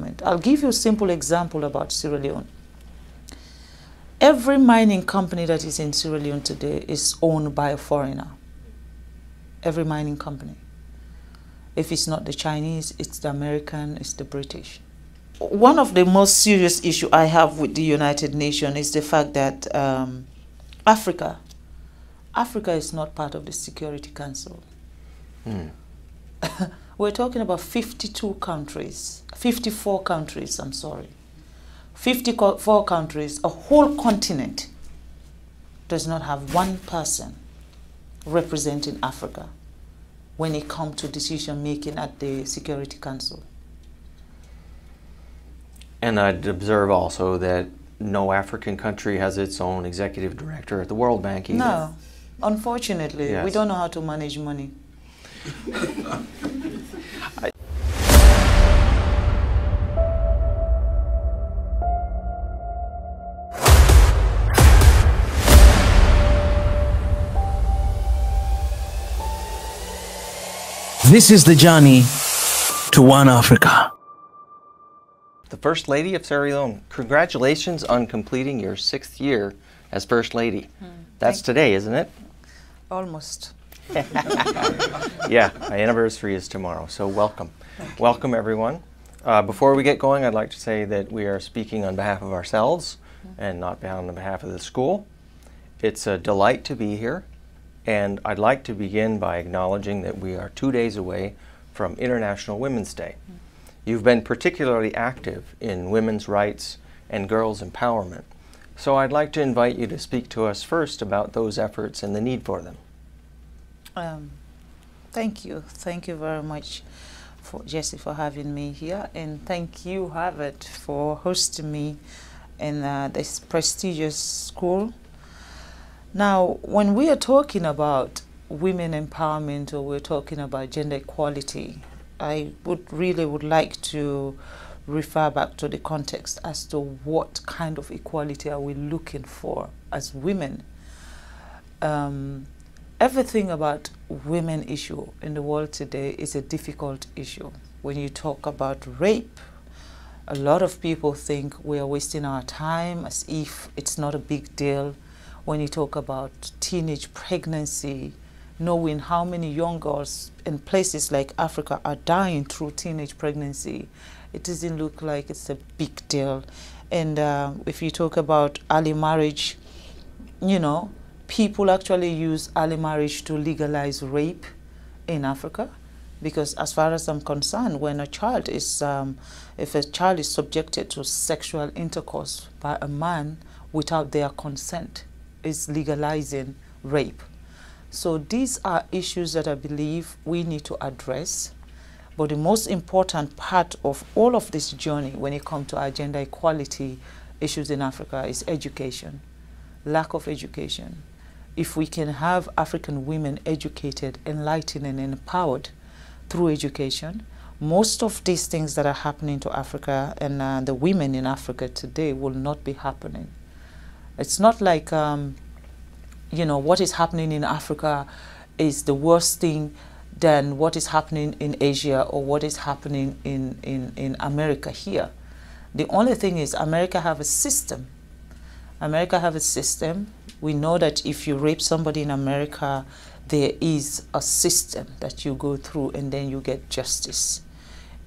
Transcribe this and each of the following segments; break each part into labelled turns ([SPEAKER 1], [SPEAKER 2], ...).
[SPEAKER 1] empowerment. I'll give you a simple example about Sierra Leone. Every mining company that is in Sierra Leone today is owned by a foreigner. Every mining company. If it's not the Chinese, it's the American, it's the British. One of the most serious issues I have with the United Nations is the fact that Africa is not part of the Security Council. We're talking about 54 countries, I'm sorry. 54 countries, a whole continent does not have one person representing Africa when it comes to decision making at the Security Council.
[SPEAKER 2] And I'd observe also that no African country has its own executive director at the World Bank either.
[SPEAKER 1] No, unfortunately,
[SPEAKER 2] yes.
[SPEAKER 1] We don't know how to manage money.
[SPEAKER 3] This is the journey to One Africa.
[SPEAKER 2] The First Lady of Sierra Leone, congratulations on completing your 6th year as First Lady. That's today, isn't it?
[SPEAKER 1] Almost.
[SPEAKER 2] Yeah, my anniversary is tomorrow, so welcome. Welcome, everyone. Before we get going, I'd like to say that we are speaking on behalf of ourselves and not on behalf of the school. It's a delight to be here, and I'd like to begin by acknowledging that we are 2 days away from International Women's Day. You've been particularly active in women's rights and girls' empowerment, so I'd like to invite you to speak to us first about those efforts and the need for them.
[SPEAKER 1] Thank you. Thank you very much, Jesse, for having me here, and thank you, Harvard, for hosting me in this prestigious school. Now, when we are talking about women empowerment or we're talking about gender equality, I would like to refer back to the context as to what kind of equality are we looking for as women. Everything about women issue in the world today is a difficult issue. When you talk about rape, a lot of people think we are wasting our time as if it's not a big deal. When you talk about teenage pregnancy, knowing how many young girls in places like Africa are dying through teenage pregnancy, it doesn't look like it's a big deal. And if you talk about early marriage, you know, people actually use early marriage to legalize rape in Africa, because as far as I'm concerned, when a child is, if a child is subjected to sexual intercourse by a man without their consent, is legalizing rape. So these are issues that I believe we need to address. But the most important part of all of this journey when it comes to our gender equality issues in Africa is education, lack of education. If we can have African women educated, enlightened, and empowered through education, most of these things that are happening to Africa and the women in Africa today will not be happening. It's not like, you know, what is happening in Africa is the worst thing than what is happening in Asia or what is happening in America here. The only thing is America have a system. America have a system. We know that if you rape somebody in America, there is a system that you go through and then you get justice.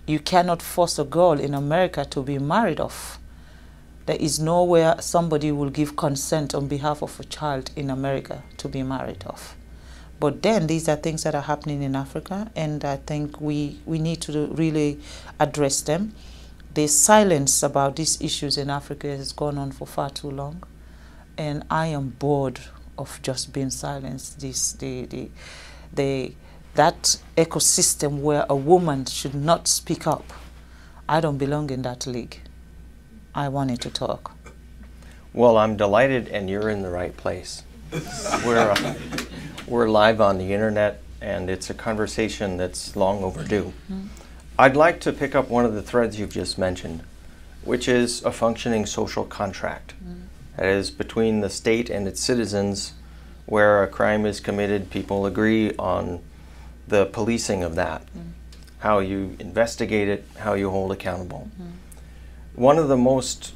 [SPEAKER 1] You cannot force a girl in America to be married off. There is nowhere somebody will give consent on behalf of a child in America to be married off. But then these are things that are happening in Africa, and I think we need to really address them. The silence about these issues in Africa has gone on for far too long, and I am bored of just being silenced. That ecosystem where a woman should not speak up, I don't belong in that league. I wanted to talk.
[SPEAKER 2] Well, I'm delighted, and you're in the right place. We're live on the internet, and it's a conversation that's long overdue. I'd like to pick up one of the threads you've just mentioned, which is a functioning social contract. That is, between the state and its citizens, where a crime is committed, people agree on the policing of that, how you investigate it, how you hold accountable. one of the most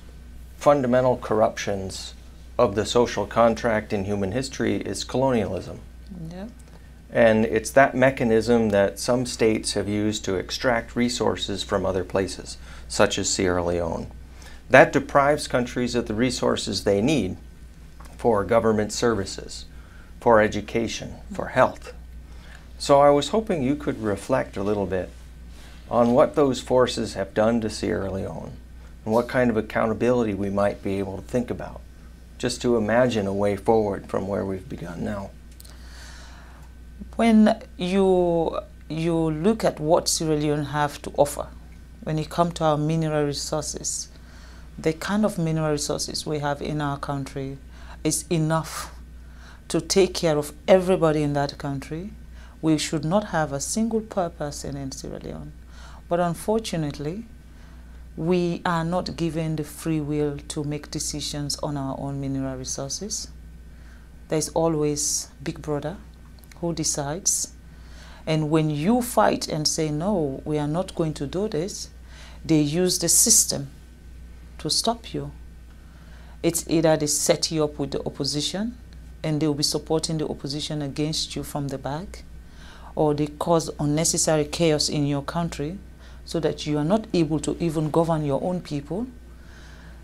[SPEAKER 2] fundamental corruptions of the social contract in human history is colonialism.
[SPEAKER 1] Yeah.
[SPEAKER 2] And it's that mechanism that some states have used to extract resources from other places, such as Sierra Leone. That deprives countries of the resources they need for government services, for education, for health. So I was hoping you could reflect a little bit on what those forces have done to Sierra Leone and what kind of accountability we might be able to think about, just to imagine a way forward from where we've begun now.
[SPEAKER 1] When you look at what Sierra Leone have to offer, when you come to our mineral resources, the kind of mineral resources we have in our country is enough to take care of everybody in that country. We should not have a single poor person in Sierra Leone. But unfortunately, we are not given the free will to make decisions on our own mineral resources. There's always Big Brother who decides. And when you fight and say, no, we are not going to do this, they use the system to stop you. It's either they set you up with the opposition and they'll be supporting the opposition against you from the back, or they cause unnecessary chaos in your country so that you are not able to even govern your own people.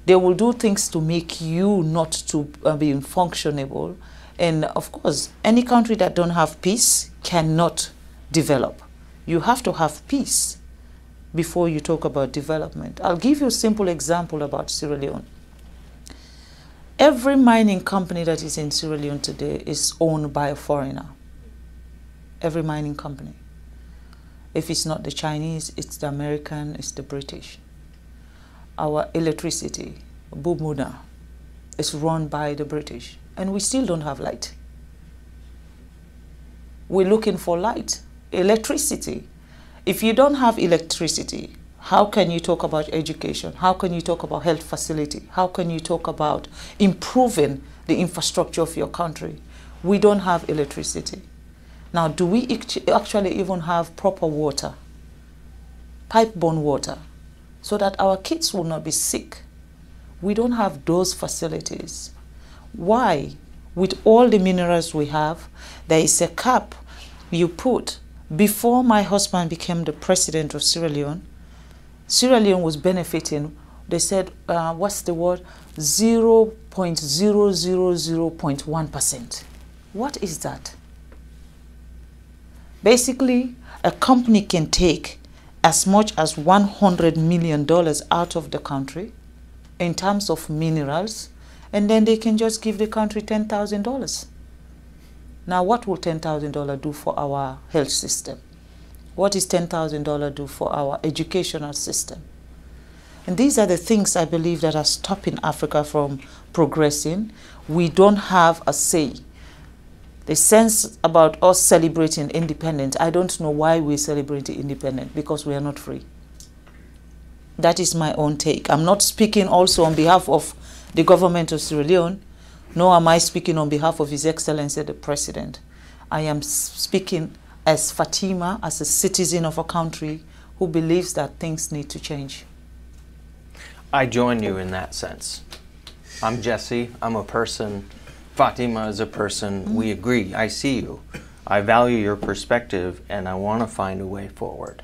[SPEAKER 1] They will do things to make you not to be functionable. And of course, any country that don't have peace cannot develop. You have to have peace before you talk about development. I'll give you a simple example about Sierra Leone. Every mining company that is in Sierra Leone today is owned by a foreigner. Every mining company. If it's not the Chinese, it's the American, it's the British. Our electricity, Bumuna, is run by the British, and we still don't have light. We're looking for light, electricity. If you don't have electricity, how can you talk about education? How can you talk about health facility? How can you talk about improving the infrastructure of your country? We don't have electricity. Now, do we actually even have proper water, pipe-borne water, so that our kids will not be sick? We don't have those facilities. Why? With all the minerals we have, there is a cap you put. Before my husband became the president of Sierra Leone was benefiting, they said, what's the word? 0.000.1%. What is that? Basically, a company can take as much as $100 million out of the country in terms of minerals, and then they can just give the country $10,000. Now, what will $10,000 do for our health system? What is $10,000 do for our educational system? And these are the things I believe that are stopping Africa from progressing. We don't have a say. The sense about us celebrating independence, I don't know why we celebrate independence, because we are not free. That is my own take. I'm not speaking also on behalf of the government of Sierra Leone, nor am I speaking on behalf of His Excellency the President. I am speaking as Fatima, as a citizen of a country who believes that things need to change.
[SPEAKER 2] I join you in that sense. I'm Jesse, I'm a person. Fatima is a person. We agree. I see you. I value your perspective, and I want to find a way forward.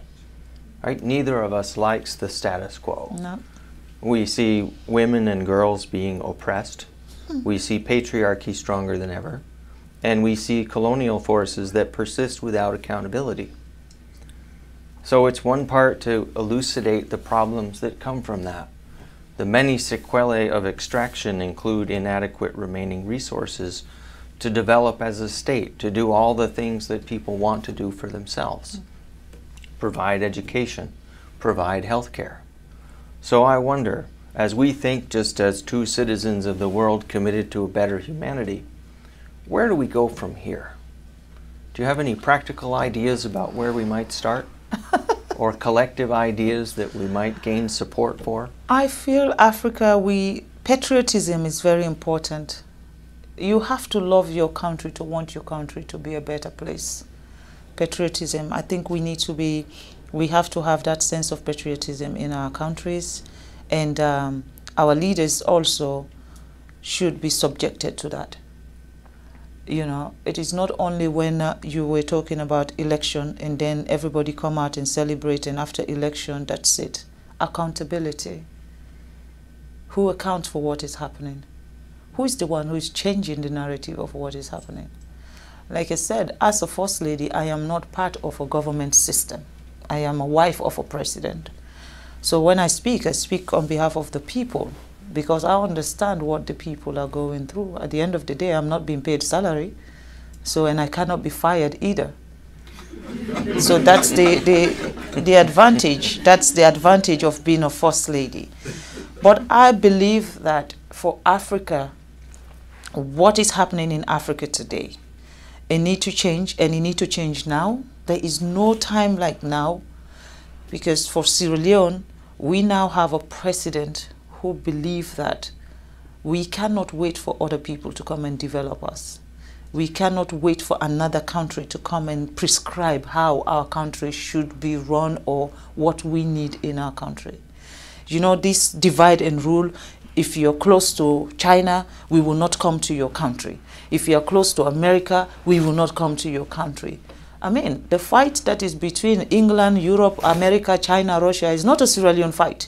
[SPEAKER 2] Right? Neither of us likes the status quo.
[SPEAKER 1] No.
[SPEAKER 2] We see women and girls being oppressed. We see patriarchy stronger than ever. And we see colonial forces that persist without accountability. So it's one part to elucidate the problems that come from that. The many sequelae of extraction include inadequate remaining resources to develop as a state, to do all the things that people want to do for themselves. Provide education, provide health care. So I wonder, as we think just as two citizens of the world committed to a better humanity, where do we go from here? Do you have any practical ideas about where we might start? Or collective ideas that we might gain support for?
[SPEAKER 1] I feel Africa, patriotism is very important. You have to love your country to want your country to be a better place. Patriotism, I think we have to have that sense of patriotism in our countries, And our leaders also should be subjected to that. You know, it is not only when you were talking about election and then everybody come out and celebrate, and after election, that's it. Accountability. Who accounts for what is happening? Who is the one who is changing the narrative of what is happening? Like I said, as a First Lady, I am not part of a government system. I am a wife of a president. So when I speak on behalf of the people, because I understand what the people are going through. At the end of the day, I'm not being paid salary, so, and I cannot be fired either. So that's the advantage. That's the advantage of being a First Lady. But I believe that for Africa, what is happening in Africa today, it needs to change, and it needs to change now. There is no time like now, because for Sierra Leone, we now have a president who believe that we cannot wait for other people to come and develop us. We cannot wait for another country to come and prescribe how our country should be run or what we need in our country. You know, this divide and rule, if you're close to China, we will not come to your country. If you're close to America, we will not come to your country. I mean, the fight that is between England, Europe, America, China, Russia is not a Sierra Leone fight.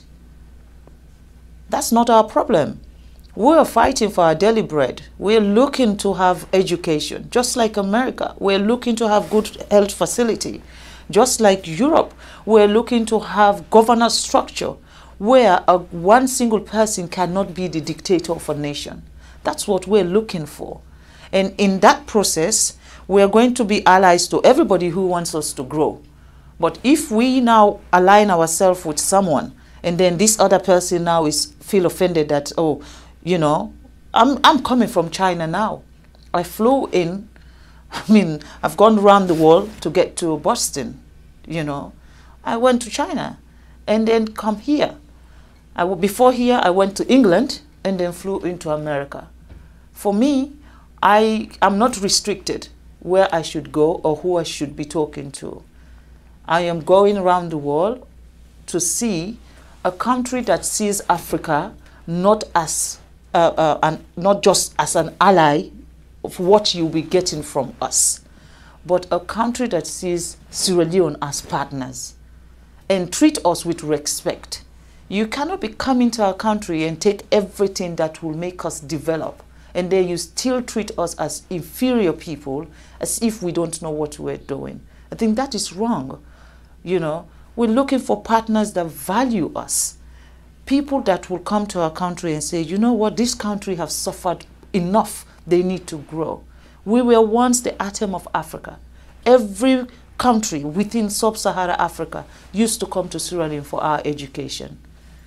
[SPEAKER 1] That's not our problem. We're fighting for our daily bread. We're looking to have education, just like America. We're looking to have good health facility. Just like Europe, we're looking to have governance structure where one single person cannot be the dictator of a nation. That's what we're looking for. And in that process, we're going to be allies to everybody who wants us to grow. But if we now align ourselves with someone, and then this other person now feel offended that, oh, you know, I'm coming from China now. I flew in, I mean, I've gone around the world to get to Boston, you know. I went to China and then come here. Before here, I went to England and then flew into America. For me, I'm not restricted where I should go or who I should be talking to. I am going around the world to see a country that sees Africa not as not just as an ally of what you'll be getting from us, but a country that sees Sierra Leone as partners and treat us with respect. You cannot be coming to our country and take everything that will make us develop, and then you still treat us as inferior people, as if we don't know what we're doing. I think that is wrong. You know, we're looking for partners that value us. People that will come to our country and say, you know what, this country has suffered enough, they need to grow. We were once the atom of Africa. Every country within sub-Saharan Africa used to come to Sierra Leone for our education.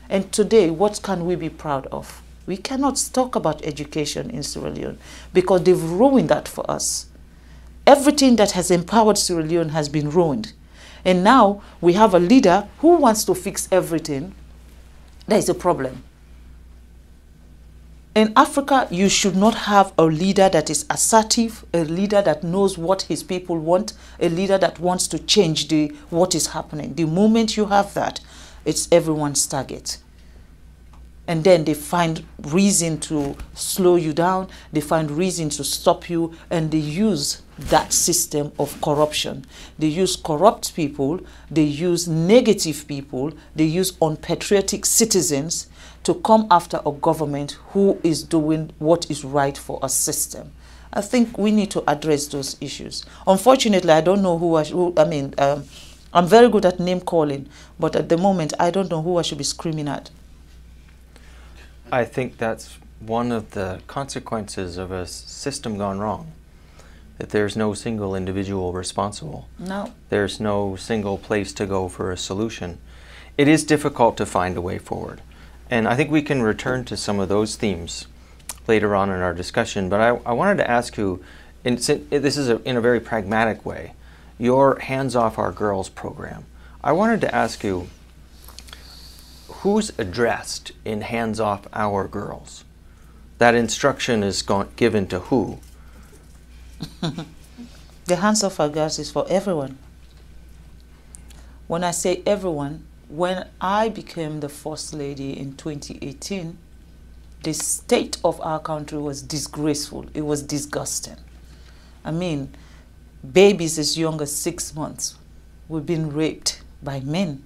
[SPEAKER 1] And today, what can we be proud of? We cannot talk about education in Sierra Leone because they've ruined that for us. Everything that has empowered Sierra Leone has been ruined. And now we have a leader who wants to fix everything. There is a problem. In Africa, you should not have a leader that is assertive, a leader that knows what his people want, a leader that wants to change what is happening. The moment you have that, it's everyone's target. And then they find reason to slow you down, they find reason to stop you, and they use that system of corruption. They use corrupt people, they use negative people, they use unpatriotic citizens to come after a government who is doing what is right for a system. I think we need to address those issues. Unfortunately, I don't know I'm very good at name calling, but at the moment, I don't know who I should be screaming at.
[SPEAKER 2] I think that's one of the consequences of a system gone wrong, that there's no single individual responsible.
[SPEAKER 1] No.
[SPEAKER 2] There's no single place to go for a solution. It is difficult to find a way forward. And I think we can return to some of those themes later on in our discussion. But I wanted to ask you, and this is in a very pragmatic way, your Hands Off Our Girls program. I wanted to ask you, who's addressed in Hands Off Our Girls? That instruction is given to who?
[SPEAKER 1] The Hands Off Our Girls is for everyone. When I say everyone, when I became the First Lady in 2018, the state of our country was disgraceful. It was disgusting. I mean, babies as young as 6 months were being raped by men.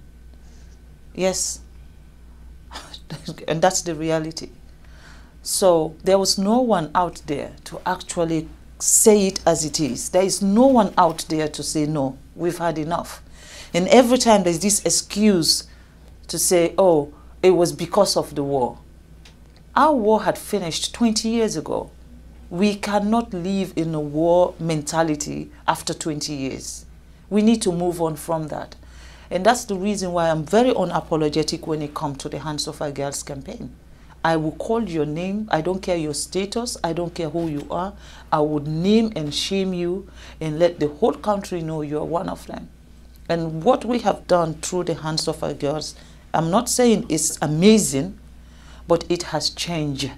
[SPEAKER 1] Yes, and that's the reality. So there was no one out there to actually say it as it is. There is no one out there to say, no, we've had enough. And every time there's this excuse to say, oh, it was because of the war. Our war had finished 20 years ago. We cannot live in a war mentality after 20 years. We need to move on from that. And that's the reason why I'm very unapologetic when it comes to the Hands Off Our Girls campaign. I will call your name. I don't care your status. I don't care who you are. I would name and shame you and let the whole country know you're one of them. And what we have done through the Hands Off Our Girls, I'm not saying it's amazing, but it has changed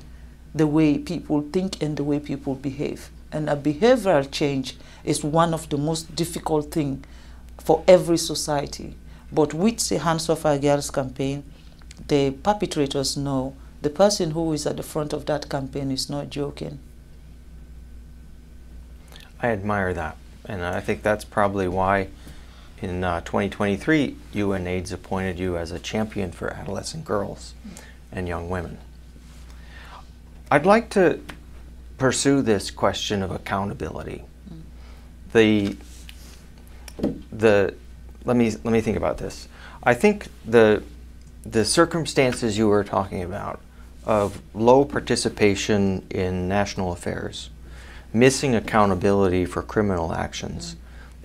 [SPEAKER 1] the way people think and the way people behave. And a behavioral change is one of the most difficult things for every society. But with the Hands Off Our Girls campaign, the perpetrators know the person who is at the front of that campaign is not joking.
[SPEAKER 2] I admire that, and I think that's probably why in 2023 UNAIDS appointed you as a champion for adolescent girls and young women. I'd like to pursue this question of accountability. Let me think about this. I think the circumstances you were talking about of low participation in national affairs, missing accountability for criminal actions,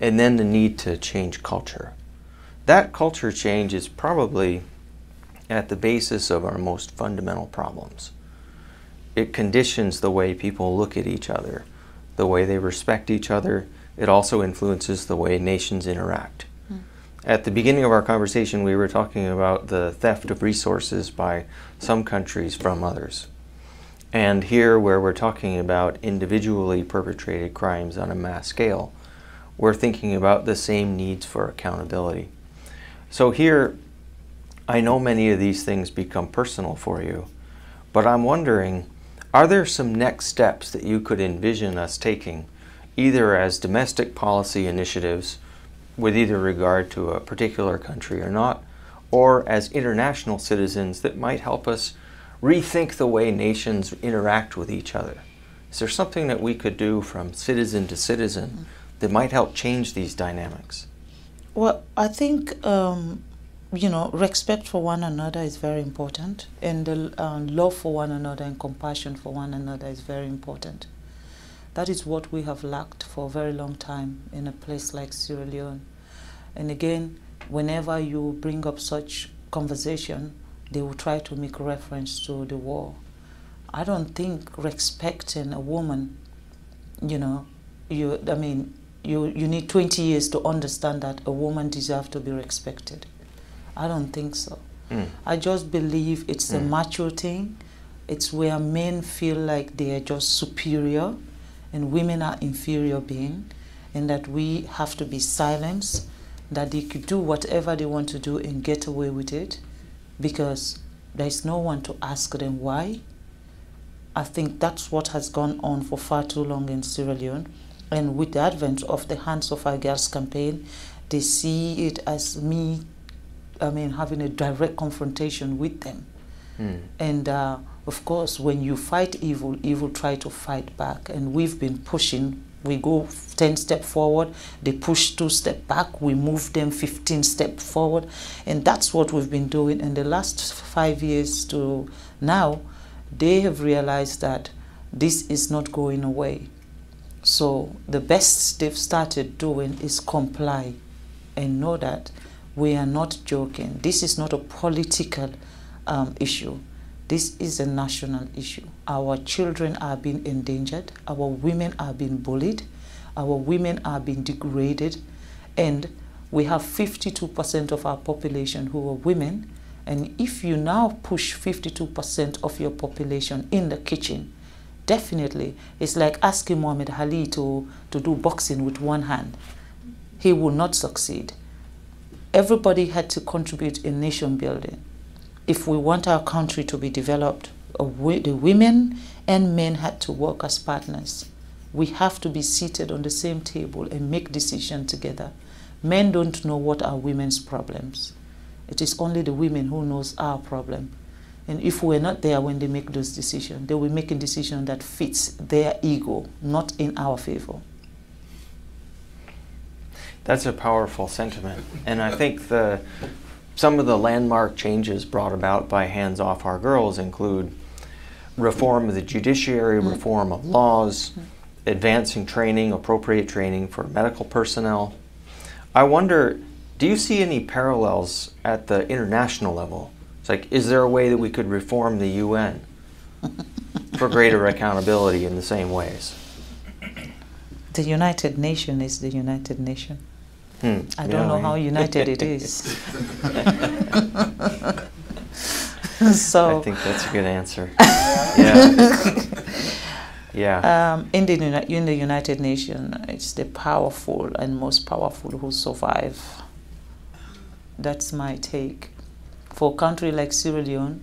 [SPEAKER 2] and then the need to change culture. That culture change is probably at the basis of our most fundamental problems. It conditions the way people look at each other, the way they respect each other. It also influences the way nations interact. At the beginning of our conversation, we were talking about the theft of resources by some countries from others. And here, where we're talking about individually perpetrated crimes on a mass scale, we're thinking about the same needs for accountability. So here, I know many of these things become personal for you, but I'm wondering, are there some next steps that you could envision us taking, either as domestic policy initiatives, with either regard to a particular country or not, or as international citizens that might help us rethink the way nations interact with each other? Is there something that we could do from citizen to citizen that might help change these dynamics?
[SPEAKER 1] Well, I think, respect for one another is very important, and the love for one another and compassion for one another is very important. That is what we have lacked for a very long time in a place like Sierra Leone. And again, whenever you bring up such conversation, they will try to make reference to the war. I don't think respecting a woman, you need 20 years to understand that a woman deserves to be respected. I don't think so. I just believe it's a macho thing. It's where men feel like they are just superior and women are inferior beings, and that we have to be silenced, that they could do whatever they want to do and get away with it because there's no one to ask them why. I think that's what has gone on for far too long in Sierra Leone. And with the advent of the Hands Off Our Girls campaign, they see it as me, having a direct confrontation with them. And of course, when you fight evil, evil try to fight back. And we've been pushing. We go 10 steps forward, they push 2 steps back, we move them 15 steps forward. And that's what we've been doing. In the last 5 years to now, they have realized that this is not going away. So the best they've started doing is comply and know that we are not joking. This is not a political issue. This is a national issue. Our children are being endangered. Our women are being bullied. Our women are being degraded. And we have 52% of our population who are women. And if you now push 52% of your population in the kitchen, definitely it's like asking Muhammad Ali to do boxing with one hand. He will not succeed. everybody had to contribute in nation building. If we want our country to be developed, the women and men had to work as partners. We have to be seated on the same table and make decisions together. Men don't know what are women's problems. It is only the women who knows our problem. And if we're not there when they make those decisions, they will make a decision that fits their ego, not in our favor.
[SPEAKER 2] That's a powerful sentiment. And I think some of the landmark changes brought about by Hands Off Our Girls include reform of the judiciary, reform of laws, advancing training, appropriate training for medical personnel. I wonder, do you see any parallels at the international level? It's like, is there a way that we could reform the UN for greater accountability in the same ways?
[SPEAKER 1] The United Nations is the United Nation. I don't know how united it is. So
[SPEAKER 2] I think that's a good answer. Yeah. Yeah.
[SPEAKER 1] In the United Nations, it's the powerful and most powerful who survive. That's my take. For a country like Sierra Leone,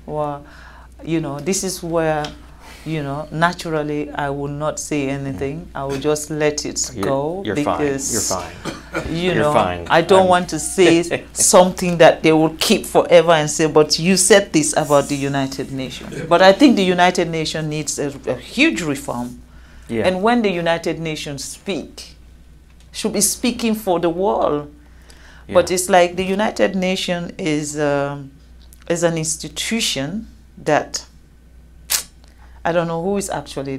[SPEAKER 1] well, you know, this is where, you know, naturally I will not say anything. I will just let it go.
[SPEAKER 2] You're
[SPEAKER 1] because,
[SPEAKER 2] fine. You're fine.
[SPEAKER 1] You
[SPEAKER 2] You're
[SPEAKER 1] know,
[SPEAKER 2] fine.
[SPEAKER 1] I don't want to say something that they will keep forever and say, but you said this about the United Nations. But I think the United Nations needs a huge reform.
[SPEAKER 2] Yeah.
[SPEAKER 1] And when the United Nations speak, should be speaking for the world.
[SPEAKER 2] Yeah.
[SPEAKER 1] But it's like the United Nations is an institution that I don't know who is actually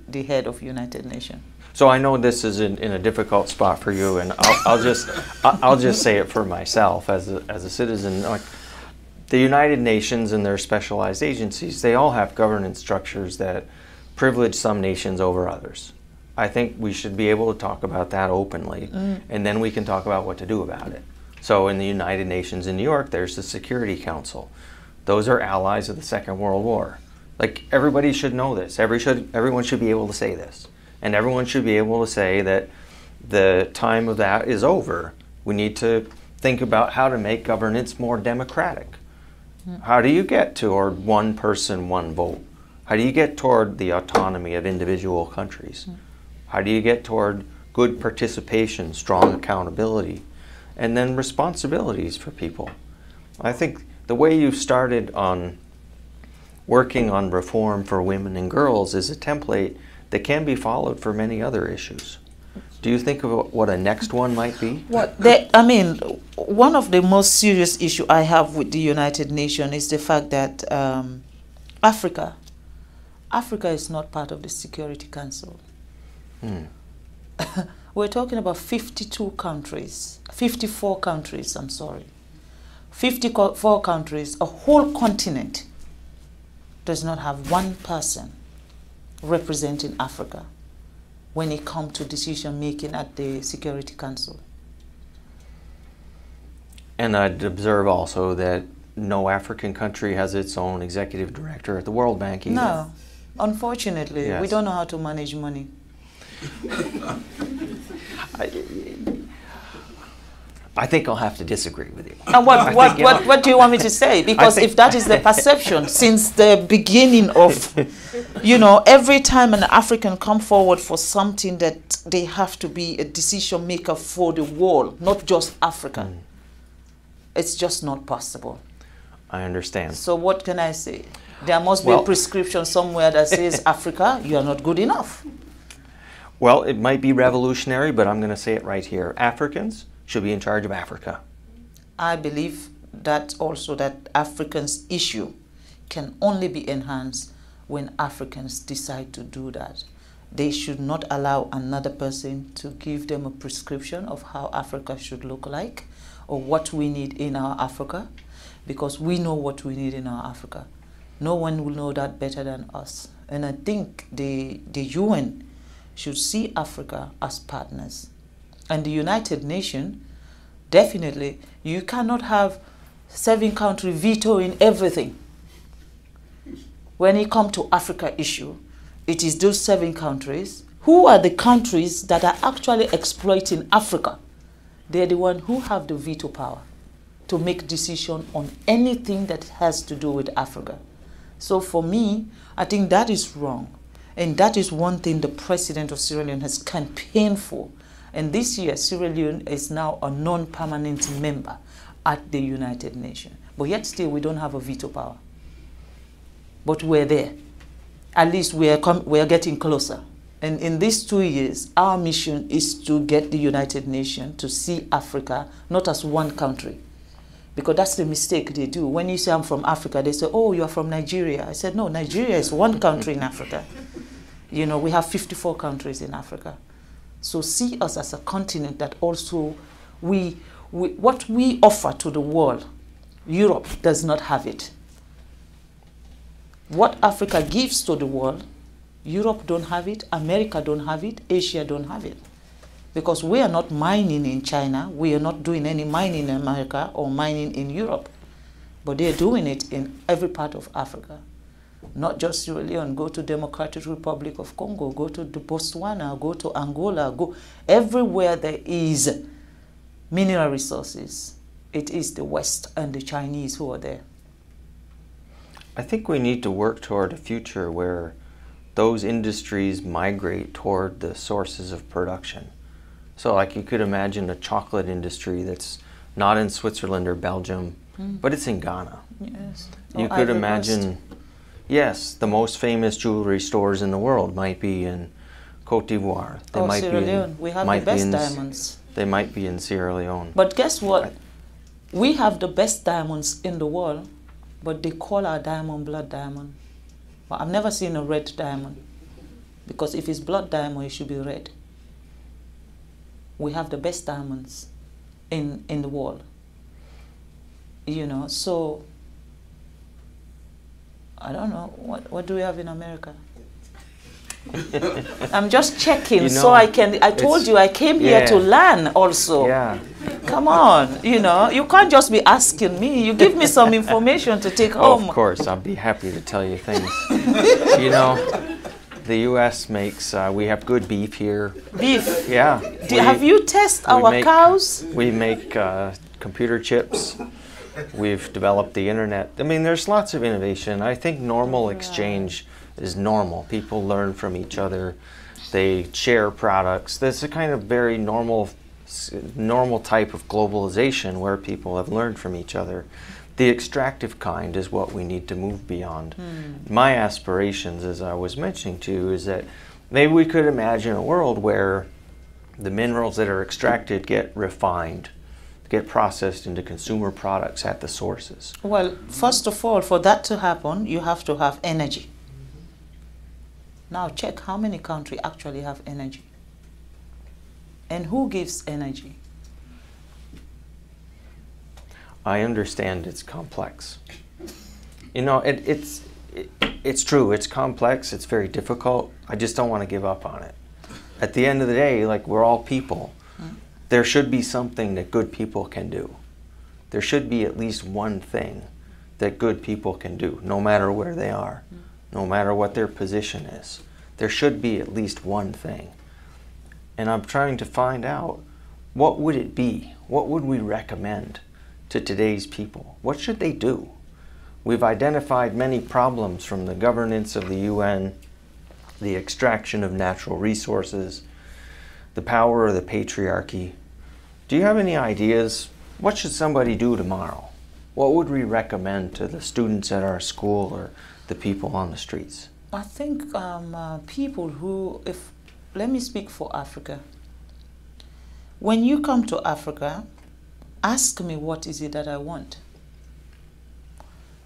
[SPEAKER 1] the head of United Nations.
[SPEAKER 2] So I know this is in a difficult spot for you, and I'll just say it for myself as a citizen. Like, the United Nations and their specialized agencies, they all have governance structures that privilege some nations over others. I think we should be able to talk about that openly, and then we can talk about what to do about it. So in the United Nations in New York, there's the Security Council. Those are allies of the Second World War. Like, everybody should know this. Everyone should be able to say this. And everyone should be able to say that the time of that is over. We need to think about how to make governance more democratic. How do you get toward one person, one vote? How do you get toward the autonomy of individual countries? How do you get toward good participation, strong accountability, and then responsibilities for people? I think the way you started on working on reform for women and girls is a template that can be followed for many other issues. Do you think of what a next one might be?
[SPEAKER 1] I mean, one of the most serious issues I have with the United Nations is the fact that Africa is not part of the Security Council. We're talking about 54 countries, I'm sorry. 54 countries, a whole continent does not have one person representing Africa when it comes to decision making at the Security Council.
[SPEAKER 2] And I'd observe also that no African country has its own executive director at the World Bank either.
[SPEAKER 1] No, unfortunately,
[SPEAKER 2] Yes.
[SPEAKER 1] we don't know how to manage money.
[SPEAKER 2] I think I'll have to disagree with you.
[SPEAKER 1] And what do you want me to say? Because if that is the perception since the beginning of, you know, every time an African come forward for something that they have to be a decision maker for the world, not just Africa. It's just not possible.
[SPEAKER 2] I understand.
[SPEAKER 1] So what can I say? There must be a prescription somewhere that says, Africa, you are not good enough.
[SPEAKER 2] Well, it might be revolutionary, but I'm going to say it right here. Africans should be in charge of Africa.
[SPEAKER 1] I believe that also that Africans' issue can only be enhanced when Africans decide to do that. They should not allow another person to give them a prescription of how Africa should look like or what we need in our Africa, because we know what we need in our Africa. No one will know that better than us. And I think the UN should see Africa as partners. And the United Nations, definitely, you cannot have 7 countries vetoing everything. When it comes to Africa issue, it is those 7 countries who are the countries that are actually exploiting Africa? They're the ones who have the veto power to make decision on anything that has to do with Africa. So for me, I think that is wrong. And that is one thing the president of Sierra Leone has campaigned for. And this year, Sierra Leone is now a non-permanent member at the United Nations. But yet still, we don't have a veto power. But we're there. At least we are getting closer. And in these 2 years, our mission is to get the United Nations to see Africa not as one country. Because that's the mistake they do. When you say I'm from Africa, they say, oh, you're from Nigeria. I said, no, Nigeria is one country in Africa. You know, we have 54 countries in Africa. So see us as a continent that also, what we offer to the world, Europe does not have it. What Africa gives to the world, Europe don't have it, America don't have it, Asia don't have it. Because we are not mining in China, we are not doing any mining in America or mining in Europe. But they're doing it in every part of Africa. Not just Sierra Leone, go to Democratic Republic of Congo, go to Botswana, go to Angola, go everywhere there is mineral resources. It is the West and the Chinese who are there.
[SPEAKER 2] I think we need to work toward a future where those industries migrate toward the sources of production. So like you could imagine a chocolate industry that's not in Switzerland or Belgium, but it's in Ghana.
[SPEAKER 1] Yes.
[SPEAKER 2] You could imagine, yes, the most famous jewelry stores in the world might be in Cote d'Ivoire. They might
[SPEAKER 1] Sierra
[SPEAKER 2] be in,
[SPEAKER 1] Leone. We have the best diamonds.
[SPEAKER 2] They might be in Sierra Leone.
[SPEAKER 1] But guess what? We have the best diamonds in the world, but they call our diamond blood diamond. Well, I've never seen a red diamond, because if it's blood diamond, it should be red. We have the best diamonds in the world. You know, so I don't know, what do we have in America? I'm just checking, you know, so I told you I came here to learn also.
[SPEAKER 2] Yeah.
[SPEAKER 1] Come on, you know, you can't just be asking me. You give me some information to take home.
[SPEAKER 2] Of course, I'll be happy to tell you things. You know, the U.S. makes, we have good beef here.
[SPEAKER 1] Beef?
[SPEAKER 2] Yeah.
[SPEAKER 1] Have you tested our cows?
[SPEAKER 2] We make computer chips. We've developed the internet. I mean, there's lots of innovation. I think normal exchange is normal. People learn from each other. They share products. There's a kind of very normal type of globalization where people have learned from each other. The extractive kind is what we need to move beyond. My aspirations, as I was mentioning to you, is that maybe we could imagine a world where the minerals that are extracted get refined, get processed into consumer products at the sources.
[SPEAKER 1] Well, first of all, for that to happen, you have to have energy. Now check how many countries actually have energy. And who gives energy?
[SPEAKER 2] I understand it's complex. You know, it's true, it's complex, it's very difficult. I just don't want to give up on it. At the end of the day, like, we're all people. There should be something that good people can do. There should be at least one thing that good people can do, no matter where they are, no matter what their position is. There should be at least one thing. And I'm trying to find out, what would it be? What would we recommend to today's people? What should they do? We've identified many problems, from the governance of the UN, the extraction of natural resources, the power of the patriarchy. Do you have any ideas? What should somebody do tomorrow? What would we recommend to the students at our school or the people on the streets?
[SPEAKER 1] I think people who, let me speak for Africa. When you come to Africa, ask me what is it that I want.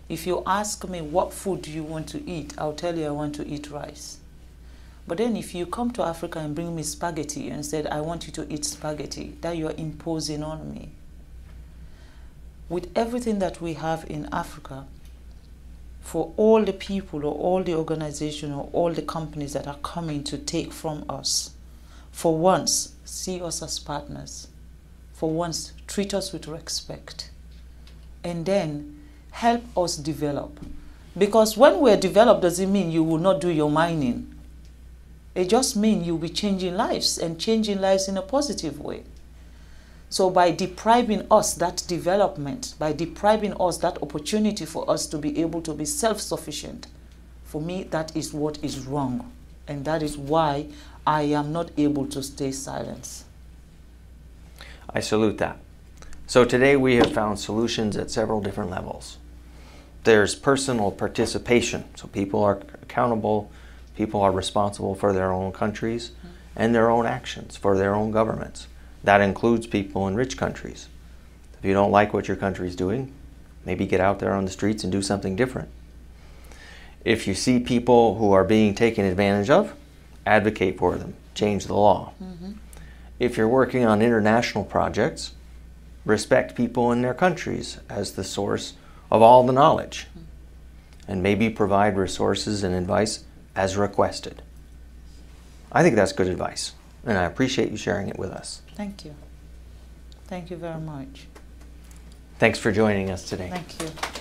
[SPEAKER 1] If you ask me what food do you want to eat, I'll tell you I want to eat rice. But then if you come to Africa and bring me spaghetti and said, I want you to eat spaghetti, that you're imposing on me. With everything that we have in Africa, for all the people or all the organizations or all the companies that are coming to take from us, for once, see us as partners. For once, treat us with respect. And then help us develop. Because when we're developed, doesn't mean you will not do your mining. It just means you'll be changing lives and changing lives in a positive way. So by depriving us that development, by depriving us that opportunity for us to be able to be self-sufficient, for me, that is what is wrong. And that is why I am not able to stay silent.
[SPEAKER 2] I salute that. So today we have found solutions at several different levels. There's personal participation, so people are accountable, people are responsible for their own countries and their own actions, for their own governments. That includes people in rich countries. If you don't like what your country is doing, maybe get out there on the streets and do something different. If you see people who are being taken advantage of, advocate for them, change the law. If you're working on international projects, respect people in their countries as the source of all the knowledge, and maybe provide resources and advice as requested. I think that's good advice, and I appreciate you sharing it with us.
[SPEAKER 1] Thank you. Thank you very much.
[SPEAKER 2] Thanks for joining us today.
[SPEAKER 1] Thank you.